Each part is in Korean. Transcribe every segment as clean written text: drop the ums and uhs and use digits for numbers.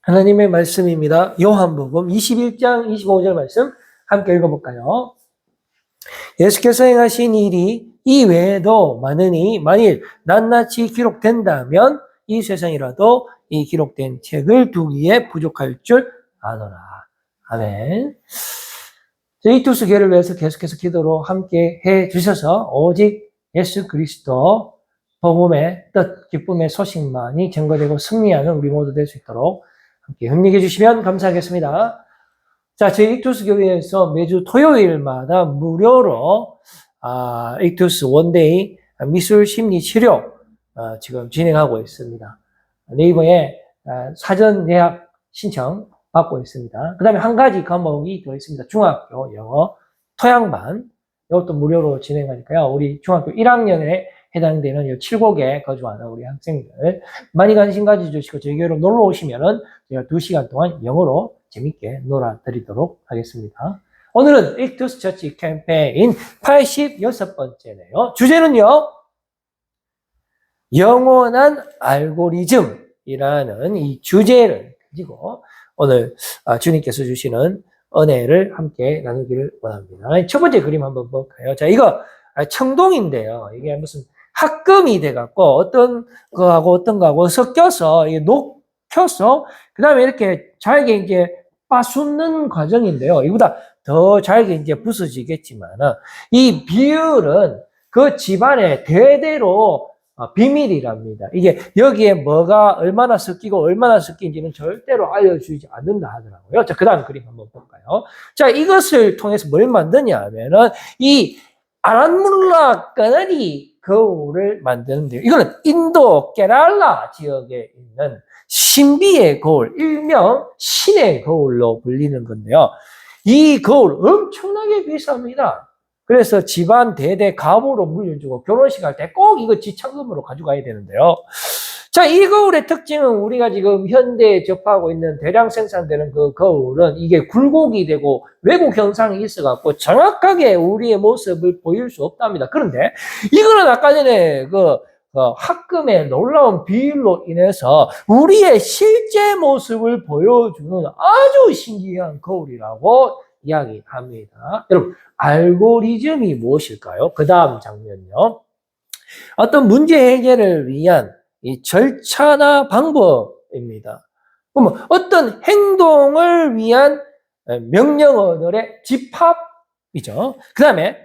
하나님의 말씀입니다. 요한복음 21장 25절 말씀 함께 읽어볼까요? 예수께서 행하신 일이 이 외에도 많으니 만일 낱낱이 기록된다면 이 세상이라도 이 기록된 책을 두기에 부족할 줄 아노라. 아멘. 이투스 교회를 위해서 계속해서 기도로 함께 해주셔서 오직 예수 그리스도 복음의 뜻, 기쁨의 소식만이 증거되고 승리하는 우리 모두 될 수 있도록 함께 협력해 주시면 감사하겠습니다. 자, 저희 익투스 교회에서 매주 토요일마다 무료로 익투스 원데이 미술 심리 치료 지금 진행하고 있습니다. 네이버에 사전 예약 신청 받고 있습니다. 그 다음에 한 가지 과목이 더 있습니다. 중학교 영어 토양반. 이것도 무료로 진행하니까요. 우리 중학교 1학년에 해당되는 7곡에 거주하는 우리 학생들 많이 관심 가져주시고 저희 교회로 놀러 오시면은 제가 2시간 동안 영어로 재밌게 놀아드리도록 하겠습니다. 오늘은 익투스 처치 캠페인 86번째네요. 주제는요, 영원한 알고리즘이라는 이 주제를 가지고 오늘 주님께서 주시는 은혜를 함께 나누기를 원합니다. 첫 번째 그림 한번 볼까요? 자, 이거 청동인데요. 이게 무슨 합금이 돼갖고 어떤 거하고 섞여서 녹혀서 그 다음에 이렇게 잘게 이제 빠수는 과정인데요. 이보다 더 잘게 이제 부서지겠지만 이 비율은 그 집안의 대대로 비밀이랍니다. 이게 여기에 뭐가 얼마나 섞이고 얼마나 섞인지는 절대로 알려주지 않는다 하더라고요. 자, 그 다음 그림 한번 볼까요? 자, 이것을 통해서 뭘 만드냐 하면은 이 아란물라 까나리 거울을 만드는데요. 이거는 인도 케랄라 지역에 있는 신비의 거울, 일명 신의 거울로 불리는 건데요. 이 거울 엄청나게 비쌉니다. 그래서 집안 대대 가보로 물려주고 결혼식 할 때 꼭 이거 지참금으로 가져가야 되는데요. 자, 이 거울의 특징은 우리가 지금 현대에 접하고 있는 대량 생산되는 그 거울은 이게 굴곡이 되고 왜곡 현상이 있어갖고 정확하게 우리의 모습을 보일 수 없답니다. 그런데 이거는 아까 전에 합금의 놀라운 비율로 인해서 우리의 실제 모습을 보여주는 아주 신기한 거울이라고 이야기합니다. 여러분, 알고리즘이 무엇일까요? 그 다음 장면요. 어떤 문제 해결을 위한 이 절차나 방법입니다. 그러면 어떤 행동을 위한 명령어들의 집합이죠. 그 다음에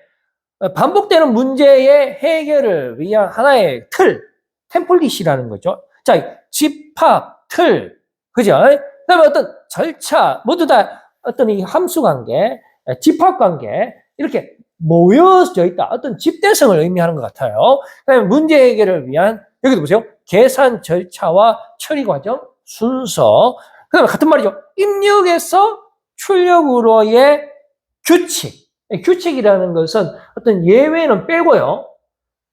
반복되는 문제의 해결을 위한 하나의 틀, 템플릿이라는 거죠. 자, 집합, 틀, 그죠? 그 다음에 어떤 절차, 모두 다 어떤 이 함수 관계, 집합 관계, 이렇게 모여져 있다. 어떤 집대성을 의미하는 것 같아요. 그 다음에 문제 해결을 위한, 여기도 보세요. 계산 절차와 처리 과정, 순서. 그 다음에 같은 말이죠. 입력에서 출력으로의 규칙. 규칙이라는 것은 어떤 예외는 빼고요.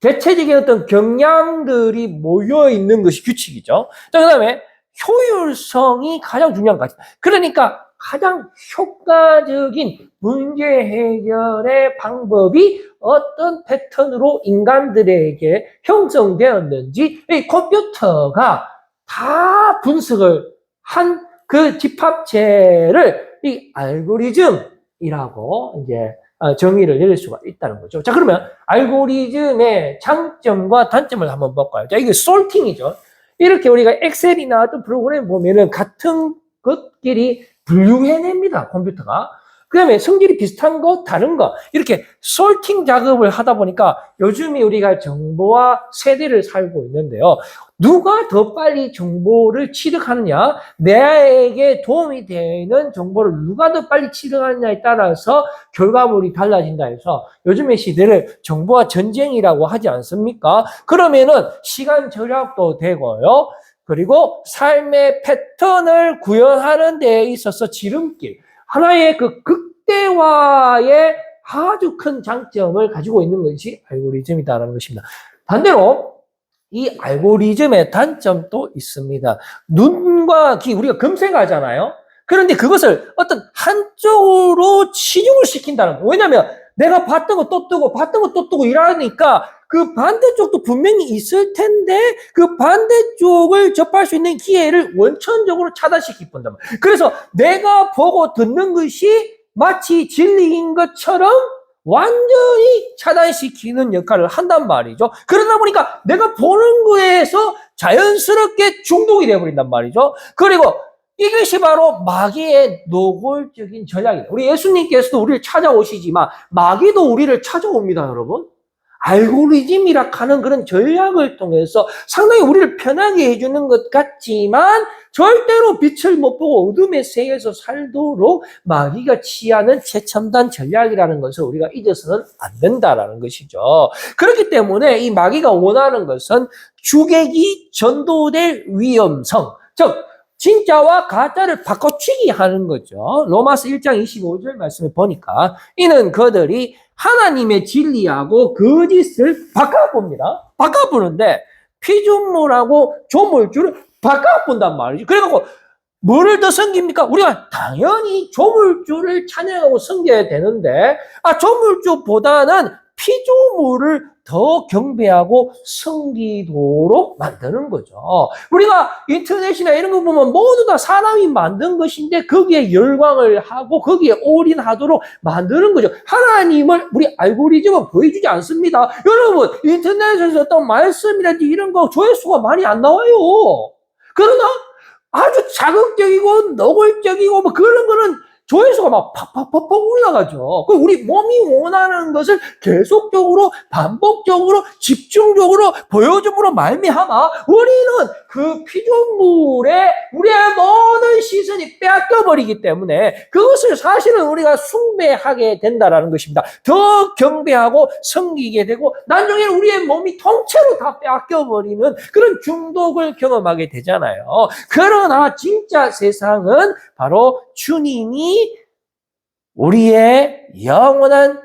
대체적인 어떤 경향들이 모여 있는 것이 규칙이죠. 자, 그 다음에 효율성이 가장 중요한 것 같아요. 그러니까 가장 효과적인 문제 해결의 방법이 어떤 패턴으로 인간들에게 형성되었는지 이 컴퓨터가 다 분석을 한 그 집합체를 이 알고리즘이라고 이제 정의를 내릴 수가 있다는 거죠. 자, 그러면 알고리즘의 장점과 단점을 한번 볼까요? 자, 이게 솔팅이죠. 이렇게 우리가 엑셀이나 어떤 프로그램 보면은 같은 것끼리 분류해냅니다, 컴퓨터가. 그 다음에 성질이 비슷한 거, 다른 거, 이렇게 솔팅 작업을 하다 보니까 요즘에 우리가 정보와 세대를 살고 있는데요. 누가 더 빨리 정보를 취득하느냐, 내에게 도움이 되는 정보를 누가 더 빨리 취득하느냐에 따라서 결과물이 달라진다 해서 요즘의 시대를 정보와 전쟁이라고 하지 않습니까? 그러면은 시간 절약도 되고요. 그리고 삶의 패턴을 구현하는 데 있어서 지름길, 하나의 그 극대화의 아주 큰 장점을 가지고 있는 것이 알고리즘이다라는 것입니다. 반대로 이 알고리즘의 단점도 있습니다. 눈과 귀, 우리가 검색하잖아요. 그런데 그것을 어떤 한쪽으로 치중을 시킨다는 거예요. 왜냐하면 내가 봤던 거 또 뜨고 봤던 거 또 뜨고 이러니까 그 반대쪽도 분명히 있을 텐데 그 반대쪽을 접할 수 있는 기회를 원천적으로 차단시키 본단 말이에요. 그래서 내가 보고 듣는 것이 마치 진리인 것처럼 완전히 차단시키는 역할을 한단 말이죠. 그러다 보니까 내가 보는 거에서 자연스럽게 중독이 되어버린단 말이죠. 그리고 이것이 바로 마귀의 노골적인 전략이다. 우리 예수님께서도 우리를 찾아오시지만 마귀도 우리를 찾아옵니다, 여러분. 알고리즘이라 하는 그런 전략을 통해서 상당히 우리를 편하게 해주는 것 같지만 절대로 빛을 못 보고 어둠의 세계에서 살도록 마귀가 취하는 최첨단 전략이라는 것을 우리가 잊어서는 안 된다라는 것이죠. 그렇기 때문에 이 마귀가 원하는 것은 주객이 전도될 위험성, 즉 진짜와 가짜를 바꿔치기 하는 거죠. 로마서 1장 25절 말씀을 보니까 이는 그들이 하나님의 진리하고 거짓을 바꿔봅니다. 바꿔보는데 피조물하고 조물주를 바꿔본단 말이죠. 그래갖고 뭐를 더 섬깁니까? 우리가 당연히 조물주를 찬양하고 섬겨야 되는데 조물주보다는 피조물을 더 경배하고 섬기도록 만드는 거죠. 우리가 인터넷이나 이런 거 보면 모두 다 사람이 만든 것인데 거기에 열광을 하고 거기에 올인하도록 만드는 거죠. 하나님을 우리 알고리즘은 보여주지 않습니다. 여러분 인터넷에서 어떤 말씀이라든지 이런 거 조회수가 많이 안 나와요. 그러나 아주 자극적이고 노골적이고 뭐 그런 거는 조회수가 막 팍팍팍팍 올라가죠. 우리 몸이 원하는 것을 계속적으로 반복적으로 집중적으로 보여줌으로 말미암아 우리는 그 피조물에 우리의 모든 시선이 빼앗겨버리기 때문에 그것을 사실은 우리가 숭배하게 된다는 것입니다. 더 경배하고 섬기게 되고 나중에는 우리의 몸이 통째로 다 빼앗겨버리는 그런 중독을 경험하게 되잖아요. 그러나 진짜 세상은 바로 주님이 우리의 영원한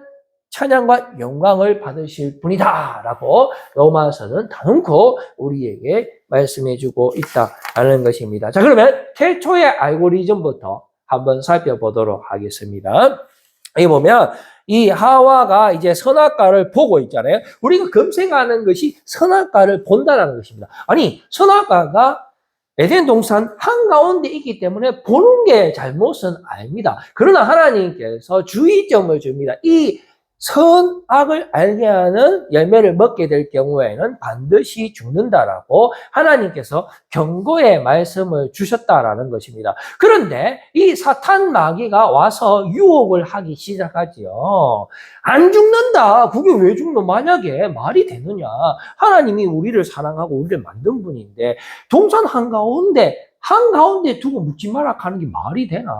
찬양과 영광을 받으실 분이다라고 로마서는 다놓고 우리에게 말씀해주고 있다라는 것입니다. 자, 그러면 태초의 알고리즘부터 한번 살펴보도록 하겠습니다. 여기 보면 이 하와가 이제 선악과를 보고 있잖아요. 우리가 검색하는 것이 선악과를 본다는 것입니다. 아니, 선악과가 에덴 동산 한가운데 있기 때문에 보는 게 잘못은 아닙니다. 그러나 하나님께서 주의점을 줍니다. 이 선악을 알게 하는 열매를 먹게 될 경우에는 반드시 죽는다라고 하나님께서 경고의 말씀을 주셨다라는 것입니다. 그런데 이 사탄 마귀가 와서 유혹을 하기 시작하지요. 안 죽는다. 그게 왜 죽노? 만약에 말이 되느냐? 하나님이 우리를 사랑하고 우리를 만든 분인데 동산 한가운데 두고 묻지 마라 하는 게 말이 되나?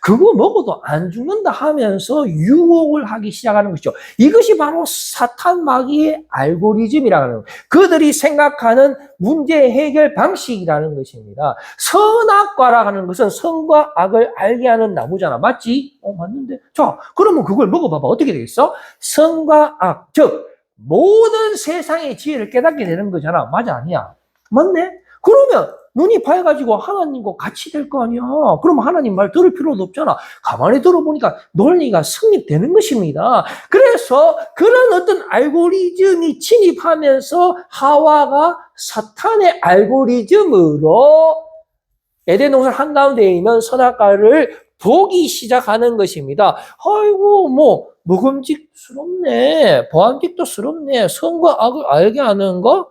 그거 먹어도 안 죽는다 하면서 유혹을 하기 시작하는 것이죠. 이것이 바로 사탄 마귀의 알고리즘이라는 거예요. 그들이 생각하는 문제 해결 방식이라는 것입니다. 선악과라 하는 것은 선과 악을 알게 하는 나무잖아. 맞지? 맞는데. 자, 그러면 그걸 먹어봐봐. 어떻게 되겠어? 선과 악, 즉 모든 세상의 지혜를 깨닫게 되는 거잖아. 맞아, 아니야? 맞네? 그러면 눈이 밝아지고 하나님과 같이 될 거 아니야. 그러면 하나님 말 들을 필요도 없잖아. 가만히 들어보니까 논리가 성립되는 것입니다. 그래서 그런 어떤 알고리즘이 진입하면서 하와가 사탄의 알고리즘으로 에덴 동산 한가운데에 있는 선악과를 보기 시작하는 것입니다. 아이고 먹음직스럽네. 보암직도 스럽네. 선과 악을 알게 하는 거?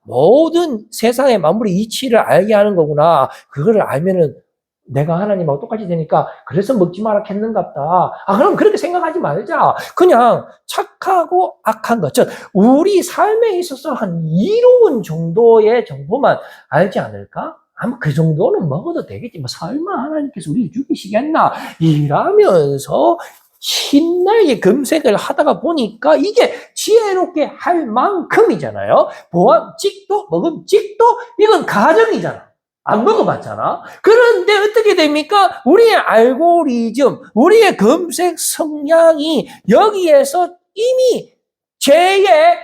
모든 세상의 만물의 이치를 알게 하는 거구나. 그거를 알면은 내가 하나님하고 똑같이 되니까 그래서 먹지 마라 했는갑다. 그럼 그렇게 생각하지 말자. 그냥 착하고 악한 것. 즉, 우리 삶에 있어서 한 이로운 정도의 정보만 알지 않을까? 아마 그 정도는 먹어도 되겠지. 설마 하나님께서 우리 죽이시겠나? 이라면서 신나게 검색을 하다가 보니까 이게 지혜롭게 할 만큼이잖아요. 보암직도 먹음직도 이건 가정이잖아. 안 먹어봤잖아. 그런데 어떻게 됩니까? 우리의 알고리즘, 우리의 검색 성향이 여기에서 이미 죄의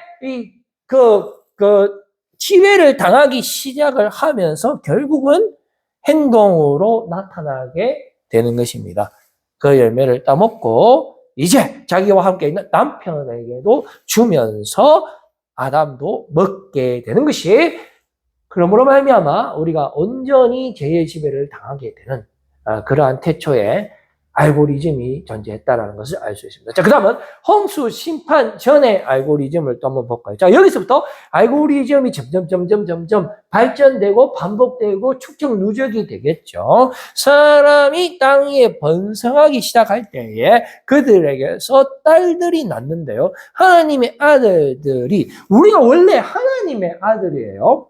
지배를 당하기 시작을 하면서 결국은 행동으로 나타나게 되는 것입니다. 그 열매를 따먹고 이제 자기와 함께 있는 남편에게도 주면서 아담도 먹게 되는 것이, 그러므로 말미암아 우리가 온전히 죄의 지배를 당하게 되는 그러한 태초의 알고리즘이 존재했다라는 것을 알 수 있습니다. 자, 그 다음은 홍수 심판 전의 알고리즘을 또 한번 볼까요? 자, 여기서부터 알고리즘이 점점 발전되고 반복되고 축적 누적이 되겠죠. 사람이 땅 위에 번성하기 시작할 때에 그들에게서 딸들이 낳는데요. 하나님의 아들들이, 우리가 원래 하나님의 아들이에요.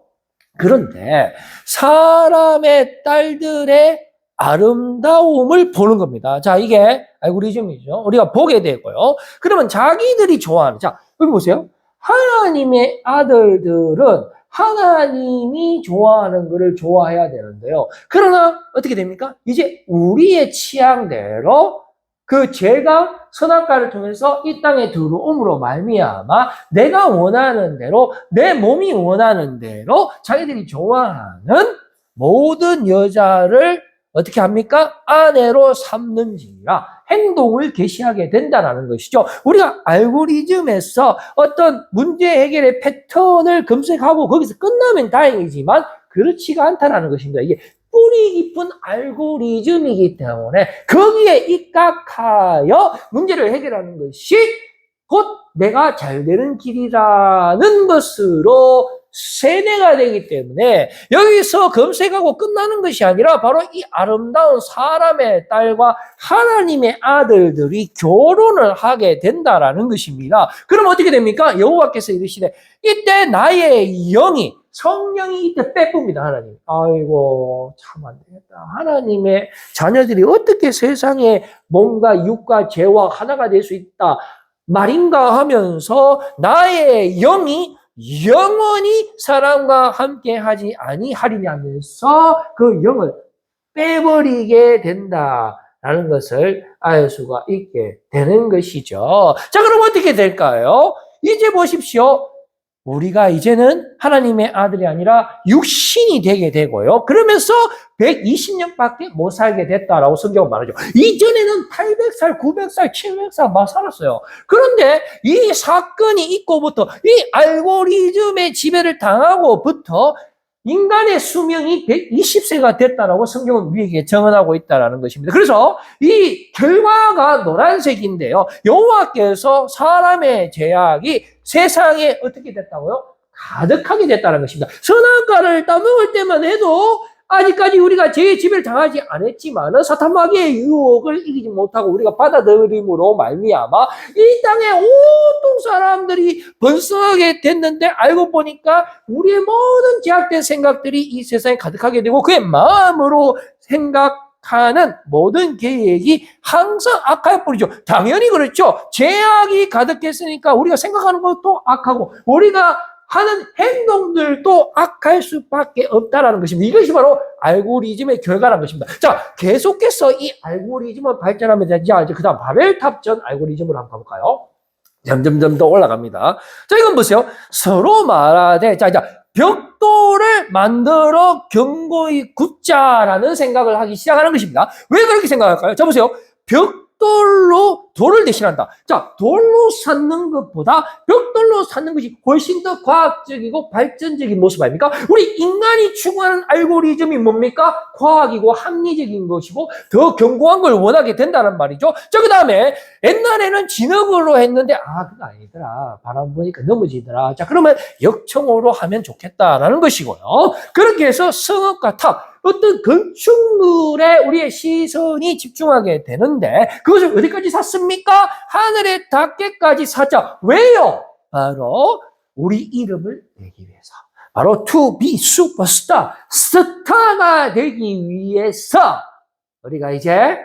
그런데 사람의 딸들의 아름다움을 보는 겁니다. 자, 이게 알고리즘이죠. 우리가 보게 되고요. 그러면 자기들이 좋아하는, 자, 여기 보세요. 하나님의 아들들은 하나님이 좋아하는 것을 좋아해야 되는데요. 그러나 어떻게 됩니까? 이제 우리의 취향대로 그 죄가 선악과를 통해서 이 땅에 들어옴으로 말미암아 내가 원하는 대로, 내 몸이 원하는 대로 자기들이 좋아하는 모든 여자를 어떻게 합니까? 아내로 삼는지라 행동을 개시하게 된다는 것이죠. 우리가 알고리즘에서 어떤 문제 해결의 패턴을 검색하고 거기서 끝나면 다행이지만 그렇지가 않다는 것입니다. 이게 뿌리 깊은 알고리즘이기 때문에 거기에 입각하여 문제를 해결하는 것이 곧 내가 잘 되는 길이라는 것으로 세뇌가 되기 때문에 여기서 검색하고 끝나는 것이 아니라 바로 이 아름다운 사람의 딸과 하나님의 아들들이 결혼을 하게 된다라는 것입니다. 그럼 어떻게 됩니까? 여호와께서 이르시되 이때 나의 영이, 성령이 이때 빼쁩니다. 하나님. 아이고 참 안 되겠다. 하나님의 자녀들이 어떻게 세상에 뭔가 육과 죄와 하나가 될 수 있다 말인가 하면서 나의 영이 영원히 사람과 함께 하지 아니하리냐면서 그 영을 빼버리게 된다라는 것을 알 수가 있게 되는 것이죠. 자, 그럼 어떻게 될까요? 이제 보십시오. 우리가 이제는 하나님의 아들이 아니라 육신이 되게 되고요. 그러면서 120년밖에 못 살게 됐다라고 성경은 말하죠. 이전에는 800살, 900살, 700살 막 살았어요. 그런데 이 사건이 있고부터, 이 알고리즘의 지배를 당하고부터 인간의 수명이 120세가 됐다라고 성경은 우리에게 정언하고 있다는 것입니다. 그래서 이 결과가 노란색인데요. 여호와께서 사람의 죄악이 세상에 어떻게 됐다고요? 가득하게 됐다는 것입니다. 선악과를 따먹을 때만 해도 아직까지 우리가 죄의 지배를 당하지 않았지만 사탄 마귀의 유혹을 이기지 못하고 우리가 받아들임으로 말미암아 이 땅에 온통 사람들이 번성하게 됐는데 알고 보니까 우리의 모든 제약된 생각들이 이 세상에 가득하게 되고 그의 마음으로 생각하는 모든 계획이 항상 악할 뿐이죠. 당연히 그렇죠. 죄악이 가득했으니까 우리가 생각하는 것도 악하고 우리가 하는 행동들도 악할 수밖에 없다라는 것입니다. 이것이 바로 알고리즘의 결과라는 것입니다. 자, 계속해서 이 알고리즘은 발전하면서 이제 그 다음 바벨탑 전 알고리즘으로 한번 가볼까요? 점점 더 올라갑니다. 자, 이건 보세요. 서로 말하되, 자, 벽돌을 만들어 견고히 굽자라는 생각을 하기 시작하는 것입니다. 왜 그렇게 생각할까요? 자, 보세요. 벽돌로 돌을 대신한다. 자, 돌로 쌓는 것보다 벽돌로 쌓는 것이 훨씬 더 과학적이고 발전적인 모습 아닙니까? 우리 인간이 추구하는 알고리즘이 뭡니까? 과학이고 합리적인 것이고 더 견고한 걸 원하게 된다는 말이죠. 자, 그 다음에 옛날에는 진흙으로 했는데 그거 아니더라. 바람 부니까 넘어지더라. 자, 그러면 역청으로 하면 좋겠다라는 것이고요. 그렇게 해서 성읍과 탑, 어떤 건축물에 우리의 시선이 집중하게 되는데 그것을 어디까지 샀습니까? 하늘에 닿게까지 샀자. 왜요? 바로 우리 이름을 내기 위해서. 바로 to be superstar, 스타가 되기 위해서 우리가 이제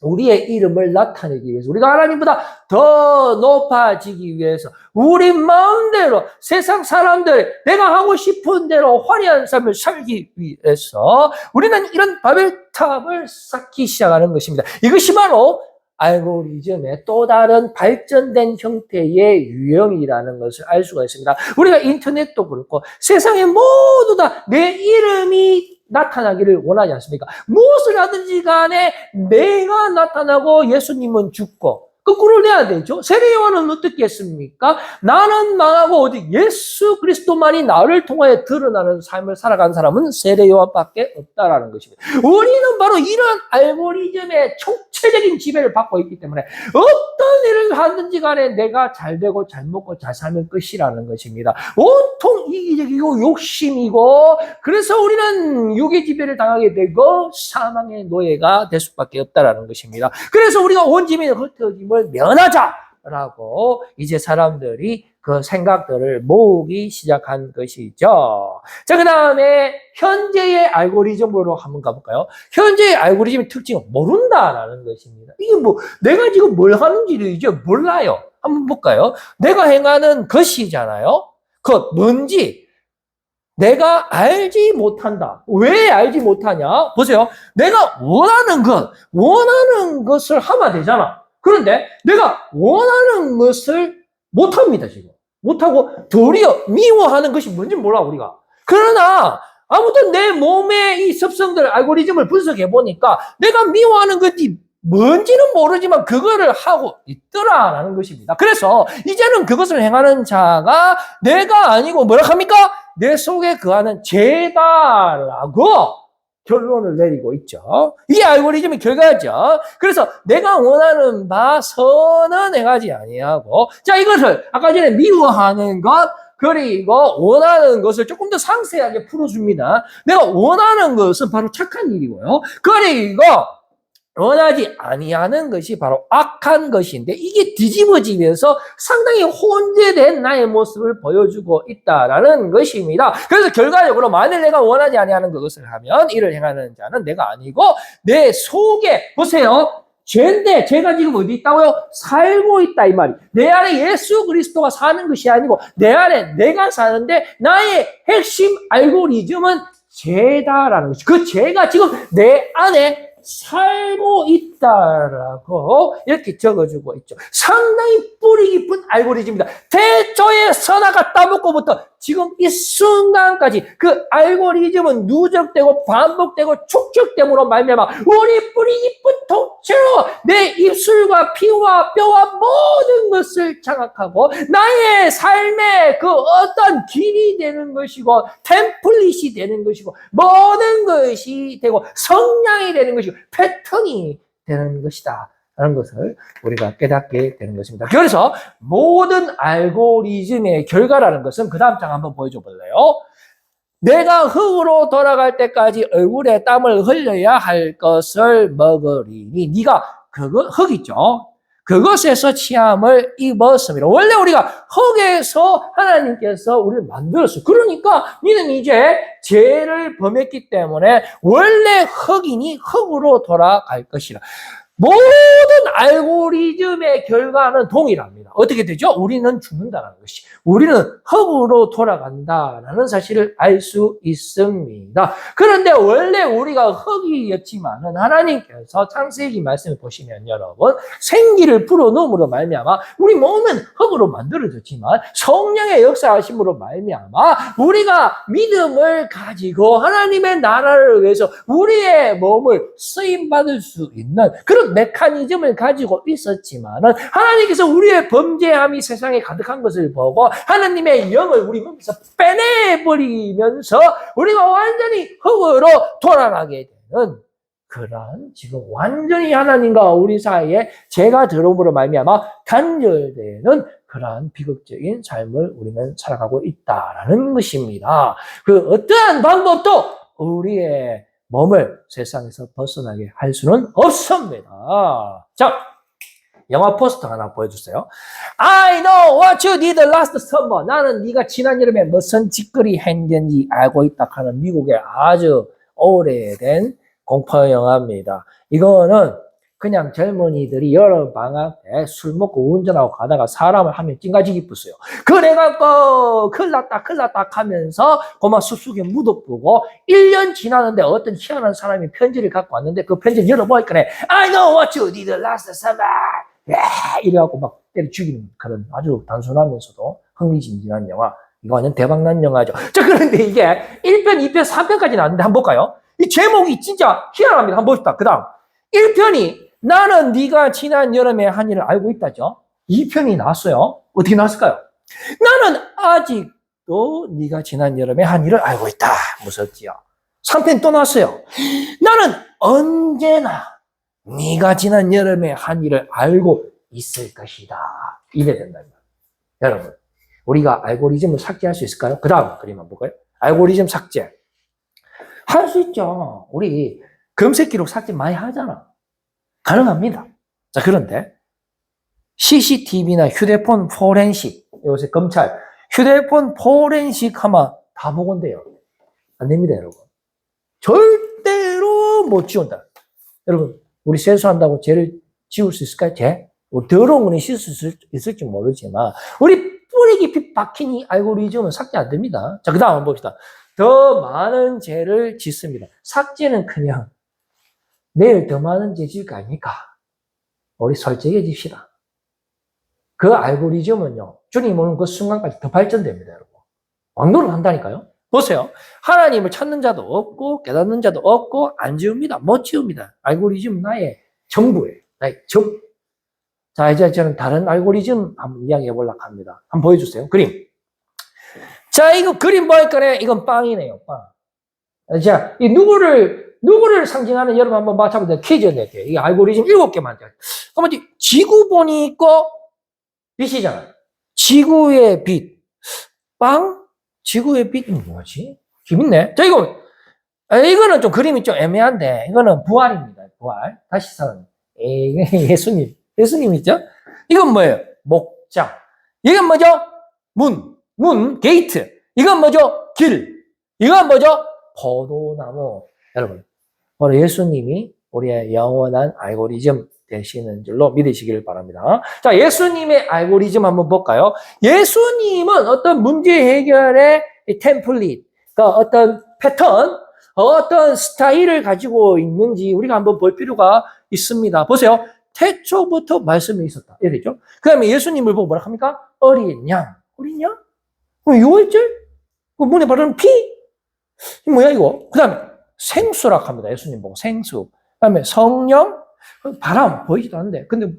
우리의 이름을 나타내기 위해서, 우리가 하나님보다 더 높아지기 위해서, 우리 마음대로 세상 사람들 내가 하고 싶은 대로 화려한 삶을 살기 위해서 우리는 이런 바벨탑을 쌓기 시작하는 것입니다. 이것이 바로 알고리즘의 또 다른 발전된 형태의 유형이라는 것을 알 수가 있습니다. 우리가 인터넷도 그렇고 세상에 모두 다 내 이름이 나타나기를 원하지 않습니까? 무엇을 하든지 간에 내가 나타나고 예수님은 죽고 거꾸로 돼야 되죠. 세례 요한은 어떻게 했습니까? 나는 망하고 어디 예수 그리스도만이 나를 통하여 드러나는 삶을 살아간 사람은 세례 요한밖에 없다라는 것입니다. 우리는 바로 이런 알고리즘의 총체적인 지배를 받고 있기 때문에 어떤 일을 하든지 간에 내가 잘 되고 잘 먹고 잘 살면 끝이라는 것입니다. 온통 이기적이고 욕심이고 그래서 우리는 육의 지배를 당하게 되고 사망의 노예가 될 수밖에 없다라는 것입니다. 그래서 우리가 온 짐의 흩어짐을 면하자라고 이제 사람들이 그 생각들을 모으기 시작한 것이죠. 자, 그 다음에 현재의 알고리즘으로 한번 가볼까요? 현재의 알고리즘의 특징은 모른다라는 것입니다. 이게 뭐 내가 지금 뭘 하는지를 이제 몰라요. 한번 볼까요? 내가 행하는 것이잖아요. 그 뭔지 내가 알지 못한다. 왜 알지 못하냐? 보세요. 내가 원하는 것을 하면 되잖아. 그런데 내가 원하는 것을 못합니다, 지금. 못하고 도리어 미워하는 것이 뭔지 몰라, 우리가. 그러나 아무튼 내 몸의 이 습성들, 알고리즘을 분석해 보니까 내가 미워하는 것이 뭔지는 모르지만 그거를 하고 있더라라는 것입니다. 그래서 이제는 그것을 행하는 자가 내가 아니고 뭐라 합니까? 내 속에 거하는 죄다라고 결론을 내리고 있죠. 이게 알고리즘의 결과죠. 그래서 내가 원하는 바 선은 행하지 아니하고, 자, 이것을 아까 전에 미워하는 것 그리고 원하는 것을 조금 더 상세하게 풀어줍니다. 내가 원하는 것은 바로 착한 일이고요. 그리고 원하지 아니하는 것이 바로 악한 것인데 이게 뒤집어지면서 상당히 혼재된 나의 모습을 보여주고 있다라는 것입니다. 그래서 결과적으로 만일 내가 원하지 아니하는 것을 하면 이를 행하는 자는 내가 아니고 내 속에 보세요. 죄인데 죄가 지금 어디 있다고요? 살고 있다 이 말이. 내 안에 예수 그리스도가 사는 것이 아니고 내 안에 내가 사는데 나의 핵심 알고리즘은 죄다라는 것이. 그 죄가 지금 내 안에 살고 있다라고 이렇게 적어주고 있죠. 상당히 뿌리 깊은 알고리즘입니다. 태초에 선악과 따먹고부터 지금 이 순간까지 그 알고리즘은 누적되고 반복되고 축적됨으로 말미암아 우리 뿌리 깊은 통째로 내 입술과 피와 뼈와 모든 것을 장악하고 나의 삶의 그 어떤 길이 되는 것이고 템플릿이 되는 것이고 모든 것이 되고 성향이 되는 것이고 패턴이 되는 것이다 라는 것을 우리가 깨닫게 되는 것입니다. 그래서 모든 알고리즘의 결과라는 것은 그 다음 장 한번 보여줘 볼래요? 내가 흙으로 돌아갈 때까지 얼굴에 땀을 흘려야 할 것을 먹으리니 네가 그거 흙 있죠? 그것에서 취함을 입었습니다. 원래 우리가 흙에서 하나님께서 우리를 만들었어요. 그러니까 너는 이제 죄를 범했기 때문에 원래 흙이니 흙으로 돌아갈 것이라. 모든 알고리즘의 결과는 동일합니다. 어떻게 되죠? 우리는 죽는다는 것이. 우리는 흙으로 돌아간다라는 사실을 알 수 있습니다. 그런데 원래 우리가 흙이었지만은 하나님께서 창세기 말씀을 보시면 여러분 생기를 불어넣음으로 말미암아 우리 몸은 흙으로 만들어졌지만 성령의 역사하심으로 말미암아 우리가 믿음을 가지고 하나님의 나라를 위해서 우리의 몸을 쓰임받을 수 있는 그런 메커니즘을 가지고 있었지만은 하나님께서 우리의 범죄함이 세상에 가득한 것을 보고 하나님의 영을 우리 몸에서 빼내버리면서 우리가 완전히 흙으로 돌아가게 되는 그러한 지금 완전히 하나님과 우리 사이에 죄가 들어옴으로 말미암아 단절되는 그러한 비극적인 삶을 우리는 살아가고 있다라는 것입니다. 그 어떠한 방법도 우리의 몸을 세상에서 벗어나게 할 수는 없습니다. 자, 영화 포스터 하나 보여주세요. I know what you did last summer. 나는 네가 지난 여름에 무슨 짓거리 했는지 알고 있다 하는 미국의 아주 오래된 공포 영화입니다. 이거는 그냥 젊은이들이 여름 방학 때 술 먹고 운전하고 가다가 사람을 하면 찡가지 기쁘어요. 그래갖고 큰일 났다 하면서 그만 숲속에 묻어보고 1년 지나는데 어떤 희한한 사람이 편지를 갖고 왔는데 그 편지를 열어보니까 I know what you did last summer. 이래갖고 막 때려 죽이는 그런 아주 단순하면서도 흥미진진한 영화. 이거 완전 대박난 영화죠. 자, 그런데 이게 1편, 2편, 3편까지 나왔는데 한번 볼까요? 이 제목이 진짜 희한합니다. 한번 봅시다. 그 다음 1편이 나는 네가 지난 여름에 한 일을 알고 있다죠. 2편이 나왔어요. 어떻게 나왔을까요? 나는 아직도 네가 지난 여름에 한 일을 알고 있다. 무섭지요. 3편 또 나왔어요. 나는 언제나 네가 지난 여름에 한 일을 알고 있을 것이다. 이래 된답니다. 여러분, 우리가 알고리즘을 삭제할 수 있을까요? 그 다음 그림 한번 볼까요? 알고리즘 삭제. 할 수 있죠. 우리 검색 기록 삭제 많이 하잖아. 가능합니다. 자, 그런데 CCTV나 휴대폰 포렌식, 요새 검찰 휴대폰 포렌식 하면 다 보건대요. 안 됩니다, 여러분. 절대로 못 지운다. 여러분, 우리 세수한다고 죄를 지울 수 있을까요? 죄? 뭐 더러운 거는 씻을 수 있을지 모르지만 우리 뿌리 깊이 박힌 이 알고리즘은 삭제 안 됩니다. 자, 그 다음 한번 봅시다. 더 많은 죄를 짓습니다. 삭제는 그냥 내일 더 많은 죄 지을 거 아닙니까? 우리 솔직해집시다. 그 알고리즘은요, 주님 오는 그 순간까지 더 발전됩니다, 여러분. 왕노를 한다니까요. 보세요. 하나님을 찾는 자도 없고 깨닫는 자도 없고 안 지웁니다. 못 지웁니다. 알고리즘 나의 전부예요. 나의 적. 자, 이제 저는 다른 알고리즘 한번 이야기해 보려고 합니다. 한번 보여주세요. 그림. 자, 이거 그림 보니까 이건 빵이네요. 빵. 자, 이 누구를 상징하는 여러분 한번 맞춰보세요. 퀴즈 낼게요. 이 알고리즘 7개만. 그러면 지구 보니까 빛이잖아요. 지구의 빛. 빵? 지구의 빛은 뭐지? 재밌네. 자, 이거는 좀 그림이 좀 애매한데, 이거는 부활입니다. 부활. 다시 사는. 예수님. 예수님 있죠? 이건 뭐예요? 목장. 이건 뭐죠? 문, 게이트. 이건 뭐죠? 길. 이건 뭐죠? 포도나무. 여러분, 바로 예수님이 우리의 영원한 알고리즘 되시는 줄로 믿으시길 바랍니다. 자, 예수님의 알고리즘 한번 볼까요? 예수님은 어떤 문제 해결의 템플릿, 그러니까 어떤 패턴, 어떤 스타일을 가지고 있는지 우리가 한번 볼 필요가 있습니다. 보세요. 태초부터 말씀이 있었다. 이랬죠? 그 다음에 예수님을 보고 뭐라 합니까? 어린 양. 어린 양? 6월절? 문에 바르는 피? 뭐야, 이거? 그 다음에 생수라 합니다. 예수님 보고 생수. 그 다음에 성령? 바람 보이지도 않는데 근데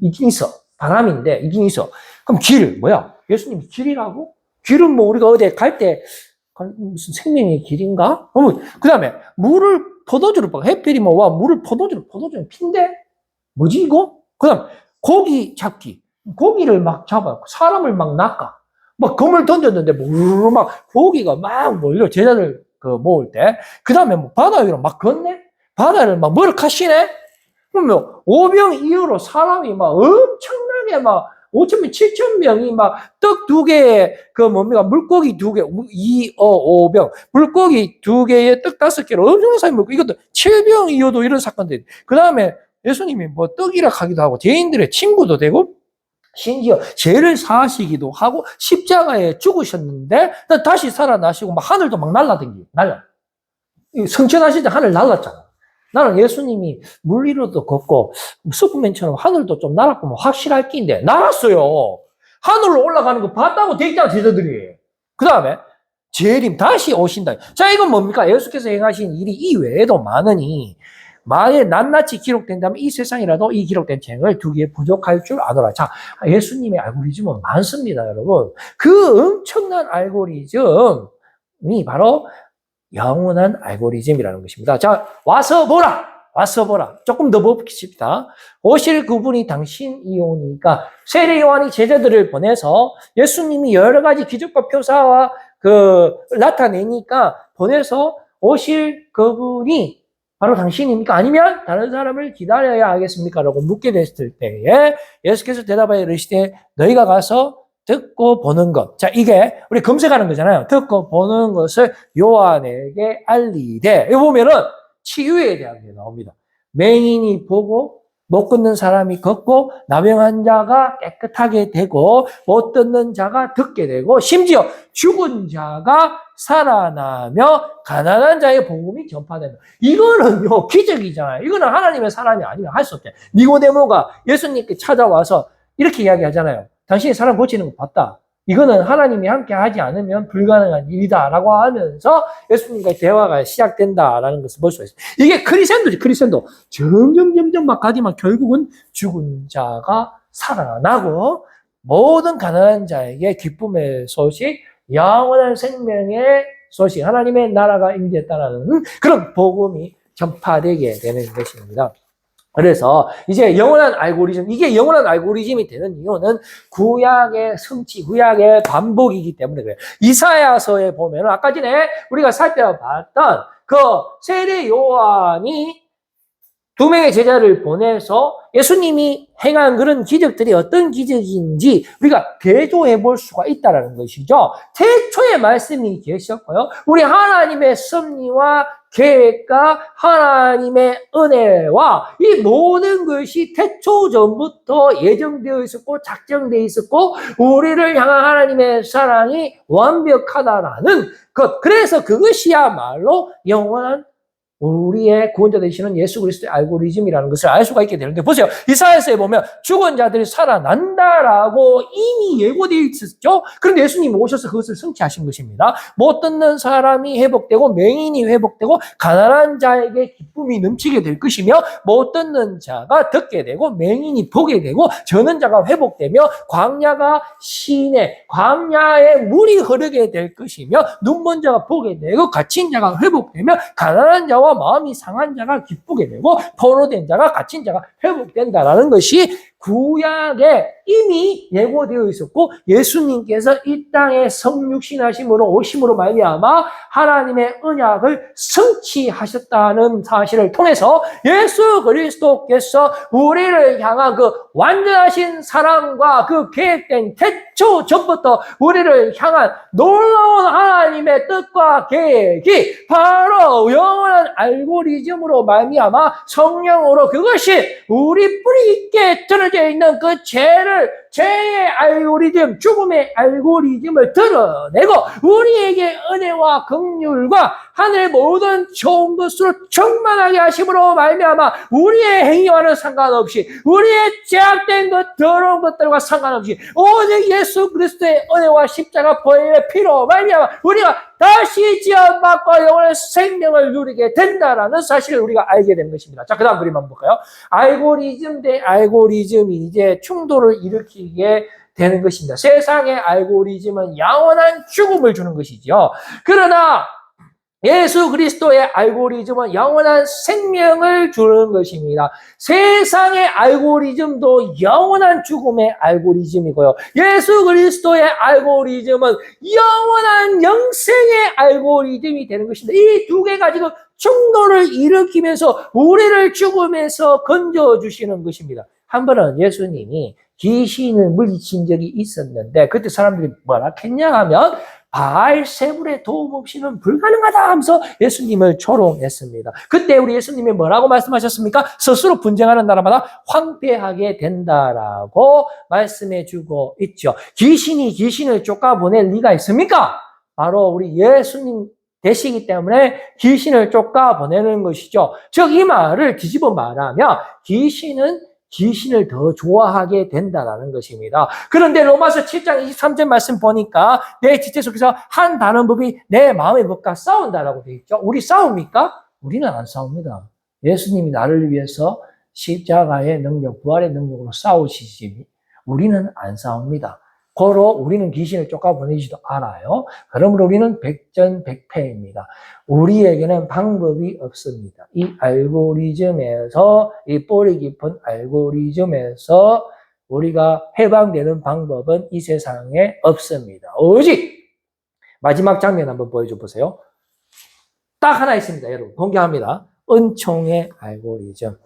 있긴 있어. 바람인데 있긴 있어. 그럼 길 뭐야? 예수님이 길이라고? 길은 뭐 우리가 어디 갈 때 무슨 생명의 길인가? 그 다음에 물을 포도주로 봐. 햇빛이 뭐 와 물을 포도주는 핀데 뭐지 이거? 그 다음 고기 잡기. 고기를 막 잡아 사람을 막 낚아. 막 검을 던졌는데 막 고기가 막 몰려 제자들 그 모을 때. 그 다음에 뭐 바다 위로 막 걷네. 바다를 막 뭐를 카시네. 그러면 5병 이후로 사람이 막 엄청나게 막 5,000명, 7,000명이 막 떡 2개에 그 뭡니까 물고기 2개, 5병 물고기 2개에 떡 5개로 엄청난 사람이 먹고 이것도 7병 이후도 이런 사건들이. 그 다음에 예수님이 뭐 떡이라 하기도 하고 죄인들의 친구도 되고 심지어 죄를 사하시기도 하고 십자가에 죽으셨는데 다시 살아나시고 막 하늘도 막 날라댕기고 성천하실 때 하늘 날랐잖아. 나는 예수님이 물 위로도 걷고 슈퍼맨처럼 하늘도 좀 날았고 확실할 끼인데 날았어요. 하늘로 올라가는 거 봤다고 대기자 제자들이. 그 다음에 재림 다시 오신다. 자, 이건 뭡니까? 예수께서 행하신 일이 이외에도 많으니 만일 낱낱이 기록된다면 이 세상이라도 이 기록된 책을 2개 부족할 줄 아노라. 자, 예수님의 알고리즘은 많습니다, 여러분. 그 엄청난 알고리즘이 바로 영원한 알고리즘이라는 것입니다. 자, 와서 보라. 조금 더 봅시다. 오실 그분이 당신이 오니까 세례 요한이 제자들을 보내서 예수님이 여러 가지 기적과 표사와 나타내니까 보내서 오실 그분이 바로 당신입니까? 아니면 다른 사람을 기다려야 하겠습니까? 라고 묻게 됐을 때에 예수께서 대답하여 이르시되 너희가 가서 듣고 보는 것. 자, 이게 우리 검색하는 거잖아요. 듣고 보는 것을 요한에게 알리되. 여기 보면은 치유에 대한 게 나옵니다. 맹인이 보고 못 걷는 사람이 걷고 나병한 자가 깨끗하게 되고 못 듣는 자가 듣게 되고 심지어 죽은 자가 살아나며 가난한 자의 복음이 전파된다. 이거는요 기적이잖아요. 이거는 하나님의 사람이 아니면 할 수 없잖아요. 니고데모가 예수님께 찾아와서 이렇게 이야기하잖아요. 당신이 사람 고치는 거 봤다. 이거는 하나님이 함께 하지 않으면 불가능한 일이다라고 하면서 예수님과의 대화가 시작된다라는 것을 볼 수 있어요. 이게 크리센도지, 크리센도. 점점 막 가지만 결국은 죽은 자가 살아나고 모든 가난한 자에게 기쁨의 소식, 영원한 생명의 소식, 하나님의 나라가 임재했다는 그런 복음이 전파되게 되는 것입니다. 그래서 이제 영원한 알고리즘, 이게 영원한 알고리즘이 되는 이유는 구약의 성취, 구약의 반복이기 때문에 그래요. 이사야서에 보면 아까 전에 우리가 살펴봤던 그 세례 요한이 2명의 제자를 보내서 예수님이 행한 그런 기적들이 어떤 기적인지 우리가 대조해 볼 수가 있다는 것이죠. 태초에 말씀이 계셨고요. 우리 하나님의 섭리와 계획과 하나님의 은혜와 이 모든 것이 태초 전부터 예정되어 있었고 작정되어 있었고 우리를 향한 하나님의 사랑이 완벽하다라는 것. 그래서 그것이야말로 영원한 우리의 구원자 되시는 예수 그리스도의 알고리즘이라는 것을 알 수가 있게 되는데 보세요. 이사야서에 보면 죽은 자들이 살아난다라고 이미 예고되어 있었죠. 그런데 예수님이 오셔서 그것을 성취하신 것입니다. 못 듣는 사람이 회복되고 맹인이 회복되고 가난한 자에게 기쁨이 넘치게 될 것이며 못 듣는 자가 듣게 되고 맹인이 보게 되고 저는 자가 회복되며 광야가 시내 광야에 물이 흐르게 될 것이며 눈먼 자가 보게 되고 갇힌 자가 회복되며 가난한 자와 마음이 상한 자가 기쁘게 되고 포로된 자가 갇힌 자가 회복된다라는 것이 구약에 이미 예고되어 있었고 예수님께서 이 땅에 성육신하심으로 오심으로 말미암아 하나님의 언약을 성취하셨다는 사실을 통해서 예수 그리스도께서 우리를 향한 그 완전하신 사랑과 그 계획된 태초 전부터 우리를 향한 놀라운 하나님의 뜻과 계획이 바로 영원한 알고리즘으로 말미암아 성령으로 그것이 우리 뿌리 있게 드러져 있는 그 죄의 알고리즘, 죽음의 알고리즘을 드러내고 우리에게 은혜와 긍휼과 하늘 모든 좋은 것으로 충만하게 하심으로 말미암아 우리의 행위와는 상관없이 우리의 제약된 것 더러운 것들과 상관없이 오직 예수 그리스도의 은혜와 십자가 보혈의 피로 말미암아 우리가 다시 지원받고 영원한 생명을 누리게 된다라는 사실을 우리가 알게 되는 것입니다. 자, 그 다음 그림 한번 볼까요? 알고리즘 대 알고리즘이 이제 충돌을 일으키게 되는 것입니다. 세상의 알고리즘은 영원한 죽음을 주는 것이죠. 그러나 예수 그리스도의 알고리즘은 영원한 생명을 주는 것입니다. 세상의 알고리즘도 영원한 죽음의 알고리즘이고요. 예수 그리스도의 알고리즘은 영원한 영생의 알고리즘이 되는 것입니다. 이 두 개가 지금 충돌을 일으키면서 우리를 죽음에서 건져주시는 것입니다. 한 번은 예수님이 귀신을 물리친 적이 있었는데 그때 사람들이 뭐라 했냐 하면 바알세불의 도움 없이는 불가능하다 하면서 예수님을 조롱했습니다. 그때 우리 예수님이 뭐라고 말씀하셨습니까? 스스로 분쟁하는 나라마다 황폐하게 된다라고 말씀해 주고 있죠. 귀신이 귀신을 쫓아보낼 리가 있습니까? 바로 우리 예수님 되시기 때문에 귀신을 쫓아보내는 것이죠. 즉 이 말을 뒤집어 말하면 귀신은 귀신을 더 좋아하게 된다라는 것입니다. 그런데 로마서 7장 23절 말씀 보니까 내 지체 속에서 한 다른 법이 내 마음의 법과 싸운다라고 되어 있죠. 우리 싸웁니까? 우리는 안 싸웁니다. 예수님이 나를 위해서 십자가의 능력, 부활의 능력으로 싸우시지 우리는 안 싸웁니다. 고로 우리는 귀신을 쫓아보내지도 않아요. 그러므로 우리는 백전백패입니다. 우리에게는 방법이 없습니다. 이 알고리즘에서, 이 뿌리 깊은 알고리즘에서 우리가 해방되는 방법은 이 세상에 없습니다. 오직 마지막 장면 한번 보여줘 보세요. 딱 하나 있습니다. 여러분 공개합니다. 은총의 알고리즘.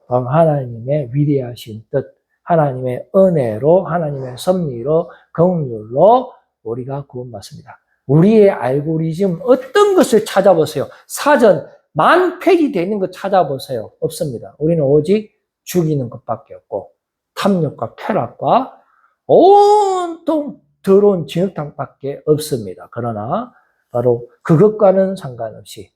하나님의 위대하신 뜻, 하나님의 은혜로, 하나님의 섭리로, 긍휼로 우리가 구원받습니다. 우리의 알고리즘 어떤 것을 찾아보세요. 사전 만 페이지 되어 있는 것 찾아보세요. 없습니다. 우리는 오직 죽이는 것밖에 없고 탐욕과 쾌락과 온통 더러운 진흙탕밖에 없습니다. 그러나 바로 그것과는 상관없이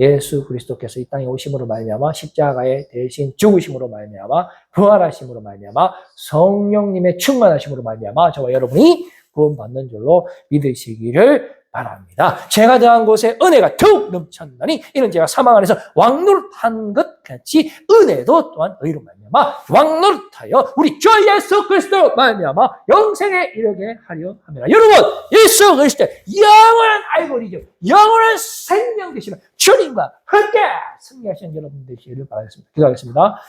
예수 그리스도께서 이 땅에 오심으로 말미암아 십자가에 대신 죽으심으로 말미암아 부활하심으로 말미암아 성령님의 충만하심으로 말미암아 저와 여러분이 구원받는 줄로 믿으시기를 바랍니다. 제가 더한 곳에 은혜가 더욱 넘쳤나니 이는 제가 사망 안에서 왕노릇한 것 같이 은혜도 또한 의로 말미암아 왕노릇하여 우리 주 예수 그리스도 말미암아 영생에 이르게 하려 합니다. 여러분, 예수 그리스도 영원한 알고리즘, 영원한 생명 되시는 주님과 함께 승리하시는 여러분 되시기를 바라겠습니다. 기도하겠습니다.